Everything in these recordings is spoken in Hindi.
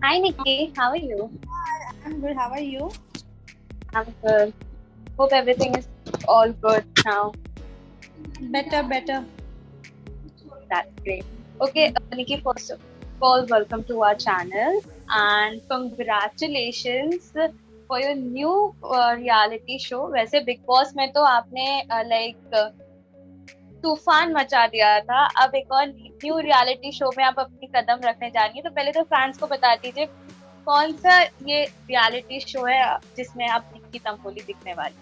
Hi Nikki, how are you? Hi, I'm good. How are you? I'm good. Hope everything is all good now. Better. That's great. Okay, Nikki, first of all, welcome to our channel and congratulations for your new reality show. वैसे बिग बॉस में तो आपने तूफान मचा दिया था. अब एक और न्यू रियलिटी शो में आप अपनी कदम रखने जा रही हैं. तो पहले तो फैंस को बता दीजिए कौन सा ये रियलिटी शो है जिसमें आप निक्की तंबोली दिखने वाली.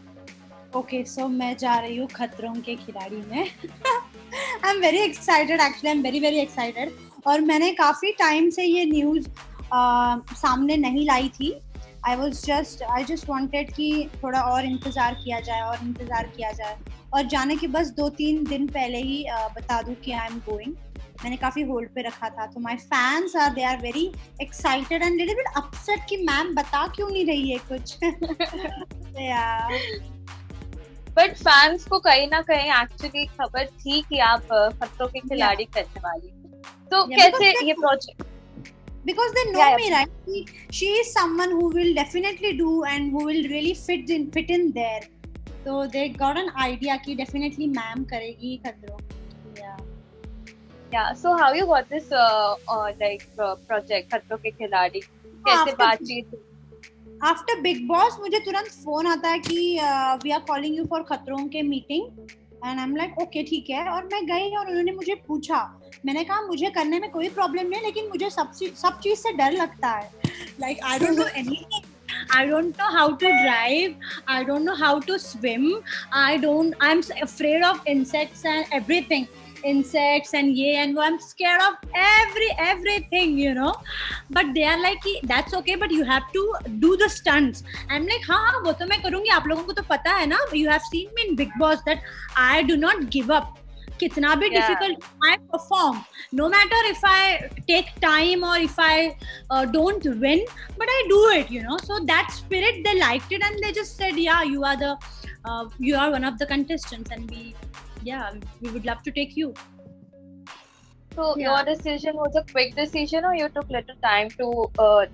Okay, so मैं जा रही हूँ खतरों के खिलाड़ी में. I'm very excited. Actually, I'm very excited. और मैंने काफी टाइम से ये न्यूज सामने नहीं लाई थी. I just wanted कि थोड़ा और इंतजार किया जाए और जाने के बस 2-3 दिन पहले ही बता दूं कि आई एम गोइंग. मैंने काफी होल्ड पे रखा था. तो my fans they are very excited and little bit upset कि मैम बता क्यों नहीं रही है कुछ. बट फैंस को कहीं ना कहीं एक्चुअली खबर थी कि आप खतरों के खिलाड़ी करने वाली. तो कैसे ये project. Because they know me, right? She is someone who will definitely do and who will really fit in there. So they got an idea कि definitely ma'am करेगी खतरों. Yeah. So how you got this project खतरों के खिलाड़ी? कैसे बातचीत? After Big Boss मुझे तुरंत फोन आता है कि we are calling you for खतरों के meeting. And I'm like, okay, ठीक है. और मैं गई और उन्होंने मुझे पूछा. मैंने कहा मुझे करने में कोई प्रॉब्लम नहीं, लेकिन मुझे सब चीज से डर लगता है. Like I don't know anything. I don't know how to drive. I don't know how to swim. I'm afraid of insects and everything. Insects and ye and wo. I'm scared of everything, you know. But they are like, that's okay, but you have to do the stunts. I'm like, हाँ वो तो मैं करूँगी. आप लोगों को तो पता है ना. You have seen me in Big Boss that I do not give up. कितना भी difficult I perform, no matter if I take time or if I don't win, but I do it, you know. So that spirit, they liked it and they just said, yeah, you are one of the contestants and we would love to take you. So your decision was a quick decision or you took little time to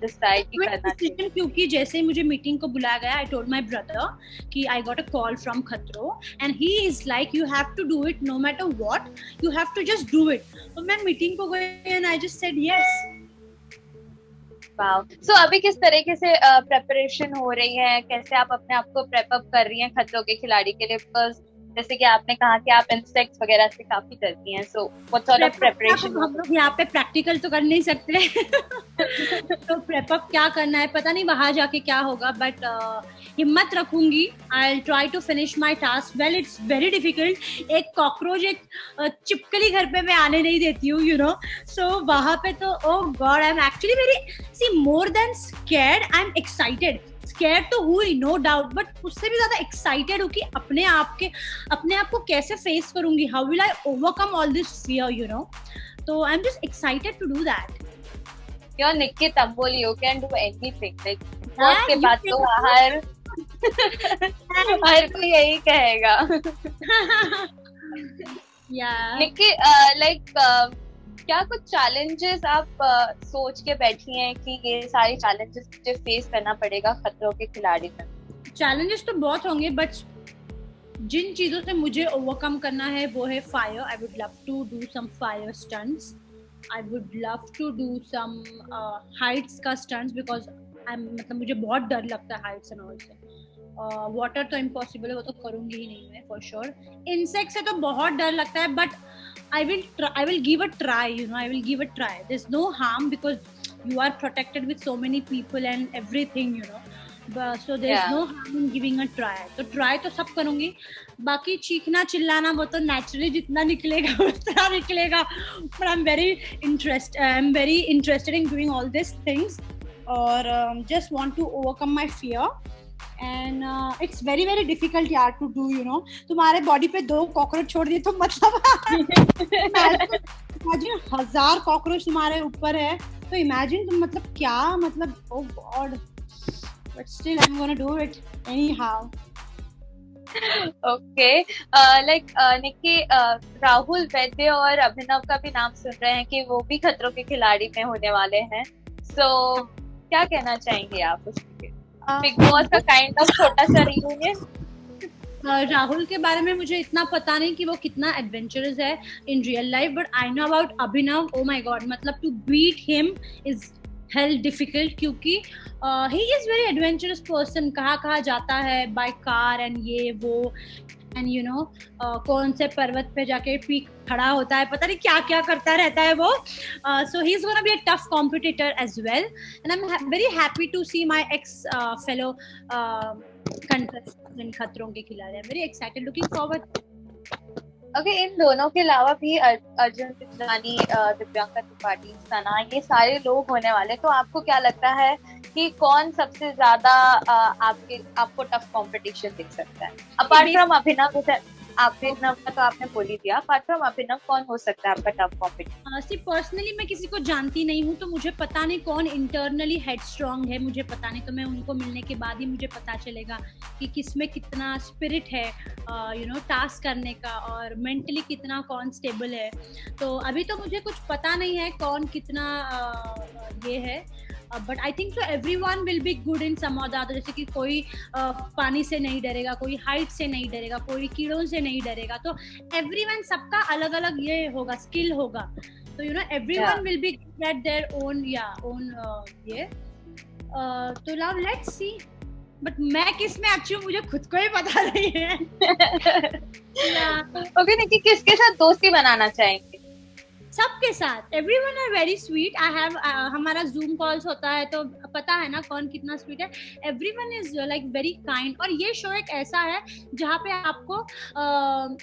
decide कि करना चाहिए? क्योंकि जैसे ही मुझे मीटिंग को बुलाया गया, I told my brother कि I got a call from खतरों and he is like, you have to do it no matter what, you have to just do it. तो मैं मीटिंग को गई and I just said yes. Wow. So अभी किस तरीके से प्रेपरेशन हो रही है? कैसे आप अपने आप को प्रेप अप कर रही हैं खतरों के खिलाड़ी के लिए? Because जैसे कि आपने कहा कि आप इंसेक्ट्स वगैरह से काफी डरती हैं. So what sort of preparation? हम लोग यहाँ पे प्रैक्टिकल तो कर नहीं सकते. तो प्रेप अप क्या करना है पता नहीं वहां जाके क्या होगा. बट हिम्मत रखूंगी. I try to finish my task. Well it's very difficult. एक कॉकरोच एक चिपकली घर पे मैं आने नहीं देती हूँ, यू नो. सो वहां पे तो oh God, I am actually very more than scared. I am excited. Scared तो हुई नो डाउट, बट उससे भी ज्यादा एक्साइटेड हूँ कि अपने आप को कैसे फेस करूंगी. How will I overcome all this fear, you know. तो I am just excited to do that. You're Nikki Tamboli, you can do anything. Like बहुत के बाद तो हर कोई यही कहेगा. निक्की क्या कुछ चैलेंजेस आप सोच के बैठी हैं कि ये सारे चैलेंजेस मुझे फेस करना पड़ेगा खतरों के खिलाड़ी में? चैलेंजेस तो बहुत होंगे, बट जिन चीजों से मुझे ओवरकम करना है वो है fire. I would love to do some fire stunts. I would love to do some heights का स्टंट्स बिकॉज मतलब मुझे बहुत डर लगता है हाइट्स एंड ऑल से. वाटर तो इम्पॉसिबल है, वो तो करूंगी ही नहीं मैं फॉर श्योर. इंसेक्ट से तो बहुत डर लगता है, but I will give a try, you know. I will give a try. There's no harm because you are protected with so many people and everything, you know. But so there's no harm in giving a try. तो try तो सब करूँगी. बाकी चीखना चिल्लाना वो तो naturally जितना निकलेगा उतना निकलेगा. But I'm very interested in doing all these things और just want to overcome my fear. And it's very difficult यार to do, you know. तुम्हारे बॉडी पे 2 कॉकरोच छोड़ दिए तो मतलब इमेजिन 1000 कॉकरोच तुम्हारे ऊपर है तो इमेजिन तुम मतलब क्या मतलब oh god. But still I'm gonna do it anyhow. Okay. Nikki Rahul Vaidya और अभिनव का भी नाम सुन रहे हैं कि वो भी खतरों के खिलाड़ी में होने वाले हैं. So क्या कहना चाहेंगे आप उसके? बिग बॉस का काइंड ऑफ छोटा सा रियूनियन। राहुल के बारे में मुझे इतना पता नहीं कि वो कितना एडवेंचरस है in real life, but I know about Abhinav, oh my God, मतलब to beat him is hell difficult, क्योंकि he is very adventurous person, कहाँ जाता है बाय कार एंड ये वो, एंड यू नो कौन से पर्वत पे जाके पीक खड़ा होता है, पता नहीं क्या क्या करता रहता है वो. So he is gonna be a tough competitor as well, and I am very happy to see my ex fellow contestants in खतरों के खिलाड़ी. I'm very excited, looking forward. Okay, इन दोनों के अलावा भी अर्जुन तिवारी, दिव्यांका त्रिपाठी, सना, ये सारे लोग होने वाले. तो आपको क्या लगता है कि कौन सबसे ज्यादा आपको टफ कंपटीशन दिख सकता है? अपार्ट फ्रॉम अभिनव, अभिनव का तो आपने बोल ही दिया, अपार्ट फ्रॉम अभिनव कौन हो सकता है आपका टफ कॉम्पिटिशन? सी पर्सनली मैं किसी को जानती नहीं हूँ, तो मुझे पता नहीं कौन इंटरनली हेड स्ट्रॉन्ग है, मुझे पता नहीं. तो मैं उनको मिलने के बाद ही मुझे पता चलेगा कि किसमें कितना स्पिरिट है यू नो टास्क करने का, और मेंटली कितना कौन स्टेबल है. तो अभी तो मुझे कुछ पता नहीं है कौन कितना ये है, but I think so everyone will be good in some or the other. जैसे कि कोई पानी से नहीं डरेगा, कोई हाइट से नहीं डरेगा, कोई कीड़ों से नहीं डरेगा. तो एवरीवन, सबका अलग अलग ये होगा, स्किल होगा. तो you know everyone will be good at their own ये. तो नाउ लेट्स सी, बट मैं किस में अच्छी हूँ मुझे खुद को ही पता नहीं है. ओके, निक्की किसके साथ दोस्ती बनाना चाहेंगे? सबके साथ. Everyone are very sweet. I have हमारा जूम कॉल्स होता है तो पता है ना कौन कितना स्वीट है. Everyone is like very kind. और ये शो एक ऐसा है जहाँ पे आपको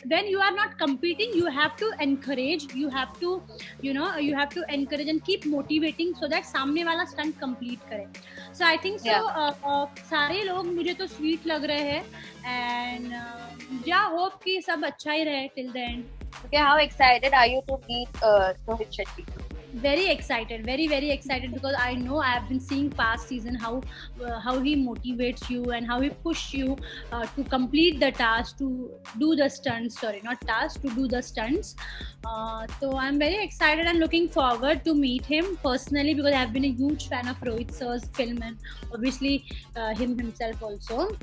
when you are not competing, you have to encourage, you have to you know you have to encourage and keep motivating so that सामने वाला स्टंट कंप्लीट करे. सो आई थिंक सो सारे लोग मुझे तो स्वीट लग रहे हैं, एंड या होप कि सब अच्छा ही रहे till the and. Okay, how excited are you to meet Rohit Shetty? Very excited, very excited, because I know I have been seeing past season how he motivates you and how he push you to complete the task, to do the stunts. Sorry, not task, to do the stunts. So I'm very excited and looking forward to meet him personally, because I have been a huge fan of Rohit sir's film and obviously him himself also.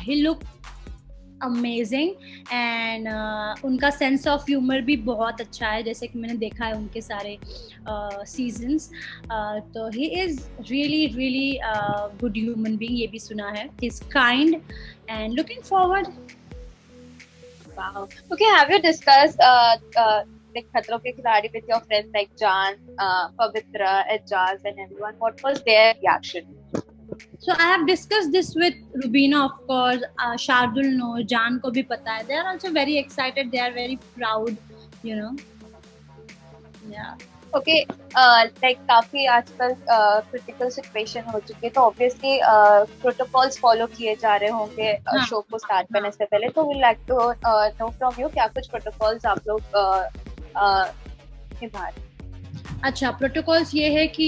He looked amazing and उनका सेंस ऑफ ह्यूमर भी बहुत अच्छा है, जैसे कि मैंने देखा है उनके सारे सीजन्स. तो he is really good human being, ये भी सुना है. He is kind and looking forward. Wow. Okay, have you discussed like खतरों के खिलाड़ी with your friends like Jan, Pavitra, Ejaz and everyone? What was their reaction? So I have discussed this with Rubina, of course. Shardul knows, Jan को भी पता है. They are also very excited. They are very proud, you know. Yeah. Okay, like काफी आजकल critical situation हो चुकी है, तो obviously protocols follow किए जा रहे होंगे शो को स्टार्ट करने से पहले. तो we like to know from you क्या कुछ protocols आप लोग निभा रहे? अच्छा, प्रोटोकॉल्स ये है कि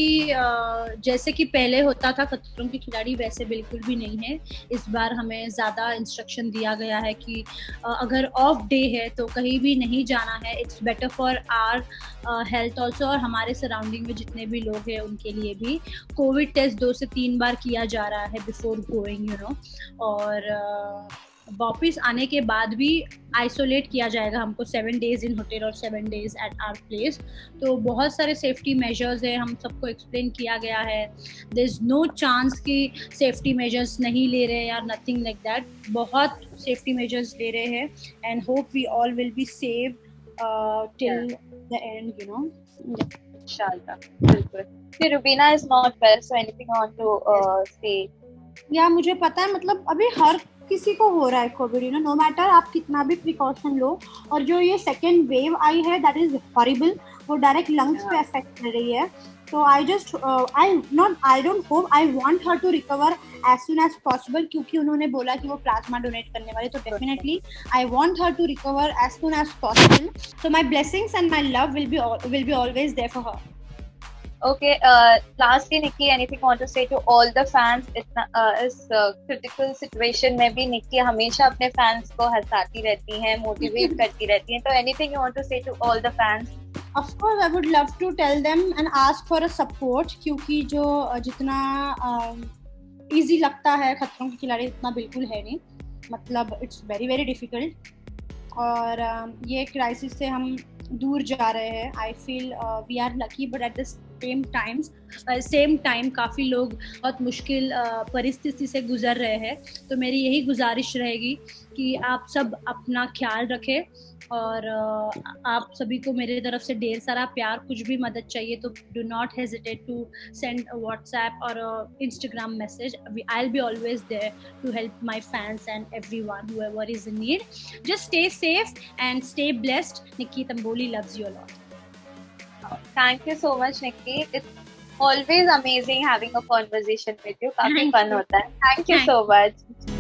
जैसे कि पहले होता था खतरों के खिलाड़ी, वैसे बिल्कुल भी नहीं है. इस बार हमें ज़्यादा इंस्ट्रक्शन दिया गया है कि अगर ऑफ डे है तो कहीं भी नहीं जाना है. It's better for our health also, और हमारे सराउंडिंग में जितने भी लोग हैं उनके लिए भी कोविड टेस्ट 2 से 3 बार किया जा रहा है बिफोर गोइंग, यू नो. और वापिस आने के बाद भी आइसोलेट किया जाएगा हमको 7 days इन होटल और 7 days एट आवर प्लेस. तो बहुत सारे सेफ्टी मेजर्स है, हम सबको एक्सप्लेन किया गया है. देयर इज नो चांस कि सेफ्टी मेजर्स नहीं ले रहे या नथिंग लाइक दैट. बहुत सेफ्टी मेजर्स ले रहे हैं, and hope we all will be save till the end, you know. इंशाल्लाह, बिल्कुल. फिर Rubina is not well, so anything you want to say? या मुझे पता है, मतलब अभी हर किसी को हो रहा है covid, you know, no matter आप कितना भी प्रिकॉशन लो. और जो ये सेकेंड वेव आई है दैट इज हॉरिबल, वो डायरेक्ट लंग्स पे अफेक्ट कर रही है. तो I don't hope, I want her to recover as soon as possible, क्योंकि उन्होंने बोला कि वो प्लाज्मा डोनेट करने वाले. तो definitely I want her to recover as soon as possible. So my blessings and my love will be always there for her. Okay, lastly, Nikki, anything you want to say to all the fans? इस critical situation में भी निक्की हमेशा अपने fans को हंसाती रहती हैं, मोटिवेट करती रहती हैं. तो anything you want to say to all the fans? Of course, I would love to tell them and ask for a support, क्योंकि जो जितना easy लगता है खतरों के खिलाड़ी उतना बिल्कुल है नहीं, मतलब it's very very difficult। और ये क्राइसिस से हम दूर जा रहे हैं। I feel we are lucky, but at the same time काफ़ी लोग बहुत मुश्किल परिस्थिति से गुजर रहे हैं। तो मेरी यही गुजारिश रहेगी कि आप सब अपना ख्याल रखें, और आप सभी को मेरे तरफ से ढेर सारा प्यार। कुछ भी मदद चाहिए तो do not hesitate to send WhatsApp or Instagram message. I will be always there to help my fans and everyone whoever is in need. Just stay safe and stay blessed. Nikki Tamboli loves you a lot. Thank you so much, Nikki. It's always amazing having a conversation with you. काफी fun होता है. Thank you so much.